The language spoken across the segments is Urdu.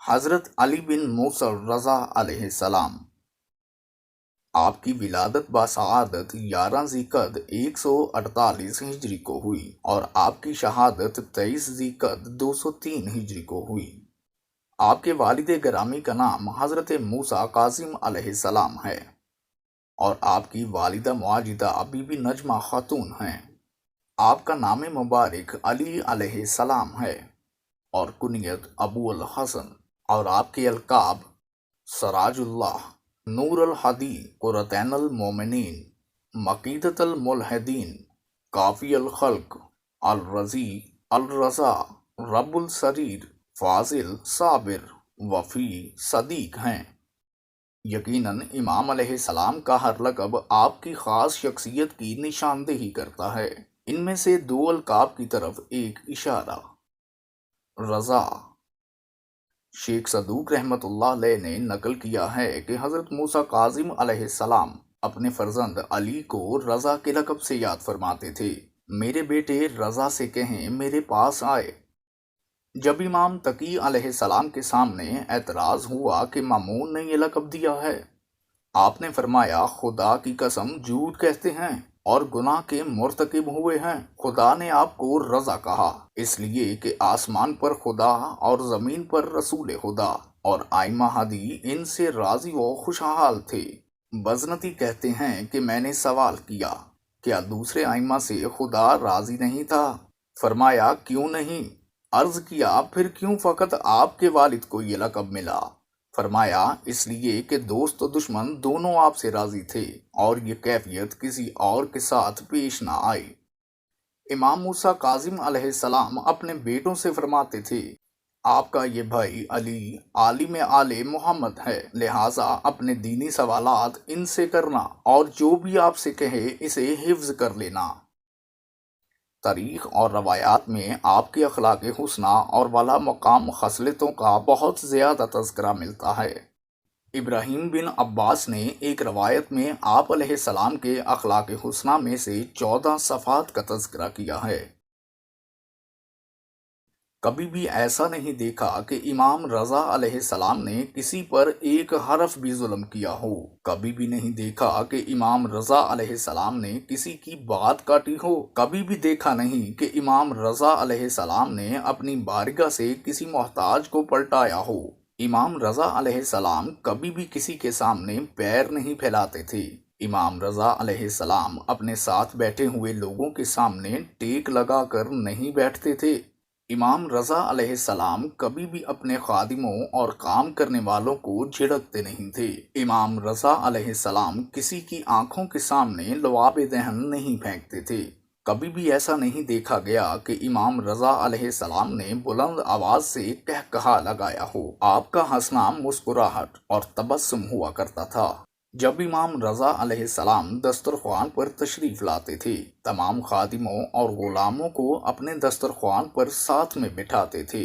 حضرت علی بن موسیٰ رضا علیہ السلام، آپ کی ولادت باسعادت 11 ذی-القعدہ 148 ہجری کو ہوئی اور آپ کی شہادت 23 ذی-القعدہ 203 ہجری کو ہوئی۔ آپ کے والد گرامی کا نام حضرت موسیٰ کاظم علیہ السلام ہے اور آپ کی والدہ معاجدہ بی بی نجمہ خاتون ہیں۔ آپ کا نام مبارک علی علیہ السلام ہے اور کنیت ابو الحسن، اور آپ کے القاب سراج اللہ، نور الہدی، قرۃ المومنین، مقیدۃ الملحدین، کافی الخلق، الرضی، الرضا، رب السریر، فاضل، صابر، وفی، صدیق ہیں۔ یقیناً امام علیہ السلام کا ہر لقب آپ کی خاص شخصیت کی نشاندہی کرتا ہے۔ ان میں سے دو القاب کی طرف ایک اشارہ۔ رضا۔ شیخ صدوق رحمۃ اللہ علیہ نے نقل کیا ہے کہ حضرت موسیٰ کاظم علیہ السلام اپنے فرزند علی کو رضا کے لقب سے یاد فرماتے تھے۔ میرے بیٹے رضا سے کہیں میرے پاس آئے۔ جب امام تقی علیہ السلام کے سامنے اعتراض ہوا کہ مامون نے یہ لقب دیا ہے، آپ نے فرمایا خدا کی قسم جھوٹ کہتے ہیں اور گناہ کے مرتکب ہوئے ہیں۔ خدا نے آپ کو رضا کہا اس لیے کہ آسمان پر خدا اور زمین پر رسول خدا اور ائمہ حدیث ان سے راضی و خوشحال تھے۔ بزنطی کہتے ہیں کہ میں نے سوال کیا کیا دوسرے ائمہ سے خدا راضی نہیں تھا؟ فرمایا کیوں نہیں؟ عرض کیا پھر کیوں فقط آپ کے والد کو یہ لقب ملا؟ فرمایا اس لیے کہ دوست و دشمن دونوں آپ سے راضی تھے اور یہ کیفیت کسی اور کے ساتھ پیش نہ آئی۔ امام موسیٰ کاظم علیہ السلام اپنے بیٹوں سے فرماتے تھے آپ کا یہ بھائی علی عالم آل محمد ہے، لہٰذا اپنے دینی سوالات ان سے کرنا اور جو بھی آپ سے کہے اسے حفظ کر لینا۔ تاریخ اور روایات میں آپ کے اخلاق حسنہ اور والا مقام خصلتوں کا بہت زیادہ تذکرہ ملتا ہے۔ ابراہیم بن عباس نے ایک روایت میں آپ علیہ السلام کے اخلاق حسنہ میں سے 14 صفات کا تذکرہ کیا ہے۔ کبھی بھی ایسا نہیں دیکھا کہ امام رضا علیہ السلام نے کسی پر ایک حرف بھی ظلم کیا ہو۔ کبھی بھی نہیں دیکھا کہ امام رضا علیہ السلام نے کسی کی بات کاٹی ہو۔ کبھی بھی دیکھا نہیں کہ امام رضا علیہ السلام نے اپنی بارگاہ سے کسی محتاج کو پلٹایا ہو۔ امام رضا علیہ السلام کبھی بھی کسی کے سامنے پیر نہیں پھیلاتے تھے۔ امام رضا علیہ السلام اپنے ساتھ بیٹھے ہوئے لوگوں کے سامنے ٹیک لگا کر نہیں بیٹھتے تھے۔ امام رضا علیہ السلام کبھی بھی اپنے خادموں اور کام کرنے والوں کو جھڑکتے نہیں تھے۔ امام رضا علیہ السلام کسی کی آنکھوں کے سامنے لعاب دہن نہیں پھینکتے تھے۔ کبھی بھی ایسا نہیں دیکھا گیا کہ امام رضا علیہ السلام نے بلند آواز سے کہا لگایا ہو۔ آپ کا ہنسنا مسکراہٹ اور تبسم ہوا کرتا تھا۔ جب امام رضا علیہ السلام دسترخوان پر تشریف لاتے تھے، تمام خادموں اور غلاموں کو اپنے دسترخوان پر ساتھ میں بٹھاتے تھے۔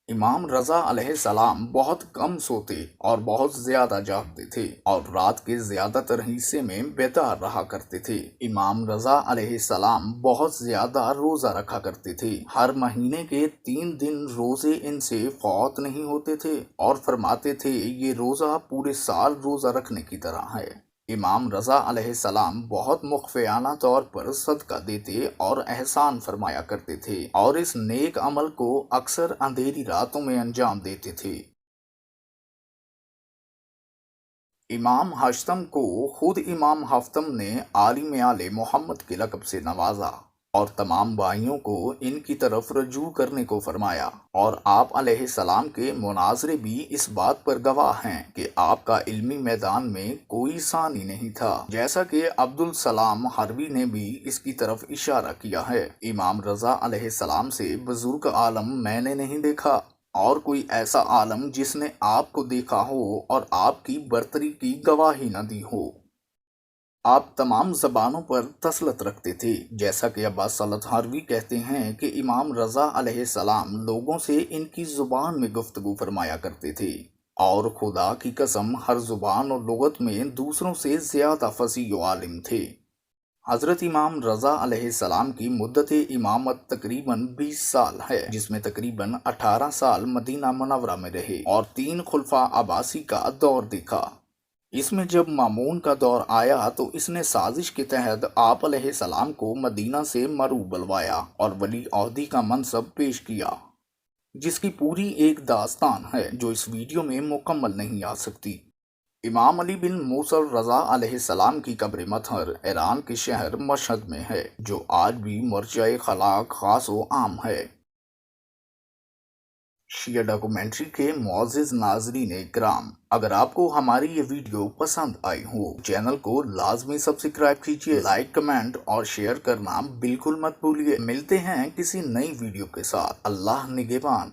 امام رضا علیہ السلام بہت کم سوتے اور بہت زیادہ جاگتے تھے اور رات کے زیادہ تر حصے میں بیدار رہا کرتے تھے۔ امام رضا علیہ السلام بہت زیادہ روزہ رکھا کرتے تھے۔ ہر مہینے کے 3 دن روزے ان سے فوت نہیں ہوتے تھے اور فرماتے تھے یہ روزہ پورے سال روزہ رکھنے کی طرح ہے۔ امام رضا علیہ السلام بہت مخفیانہ طور پر صدقہ دیتے اور احسان فرمایا کرتے تھے اور اس نیک عمل کو اکثر اندھیری راتوں میں انجام دیتے تھے۔ امام ہشتم کو خود امام ہفتم نے عالم آل محمد کے لقب سے نوازا اور تمام بھائیوں کو ان کی طرف رجوع کرنے کو فرمایا، اور آپ علیہ السلام کے مناظرے بھی اس بات پر گواہ ہیں کہ آپ کا علمی میدان میں کوئی ثانی نہیں تھا، جیسا کہ عبدالسلام حربی نے بھی اس کی طرف اشارہ کیا ہے۔ امام رضا علیہ السلام سے بزرگ عالم میں نے نہیں دیکھا اور کوئی ایسا عالم جس نے آپ کو دیکھا ہو اور آپ کی برتری کی گواہی نہ دی ہو۔ آپ تمام زبانوں پر تسلط رکھتے تھے، جیسا کہ عباسلط حروی کہتے ہیں کہ امام رضا علیہ السلام لوگوں سے ان کی زبان میں گفتگو فرمایا کرتے تھے اور خدا کی قسم ہر زبان اور لغت میں دوسروں سے زیادہ فصیح و عالم تھے۔ حضرت امام رضا علیہ السلام کی مدت امامت تقریباً 20 سال ہے، جس میں تقریباً 18 سال مدینہ منورہ میں رہے اور 3 خلفاء عباسی کا دور دیکھا۔ اس میں جب مامون کا دور آیا تو اس نے سازش کے تحت آپ علیہ السلام کو مدینہ سے مرو بلوایا اور ولی عہدی کا منصب پیش کیا، جس کی پوری ایک داستان ہے جو اس ویڈیو میں مکمل نہیں آ سکتی۔ امام علی بن موسیٰ رضا علیہ السلام کی قبر مطہر ایران کے شہر مشہد میں ہے، جو آج بھی مرجع خلاق خاص و عام ہے۔ شیعہ ڈاکومنٹری کے معزز ناظرین کرام، اگر آپ کو ہماری یہ ویڈیو پسند آئی ہو، چینل کو لازمی سبسکرائب کیجئے، لائک، کمنٹ اور شیئر کرنا بالکل مت بھولیے۔ ملتے ہیں کسی نئی ویڈیو کے ساتھ۔ اللہ نگہبان۔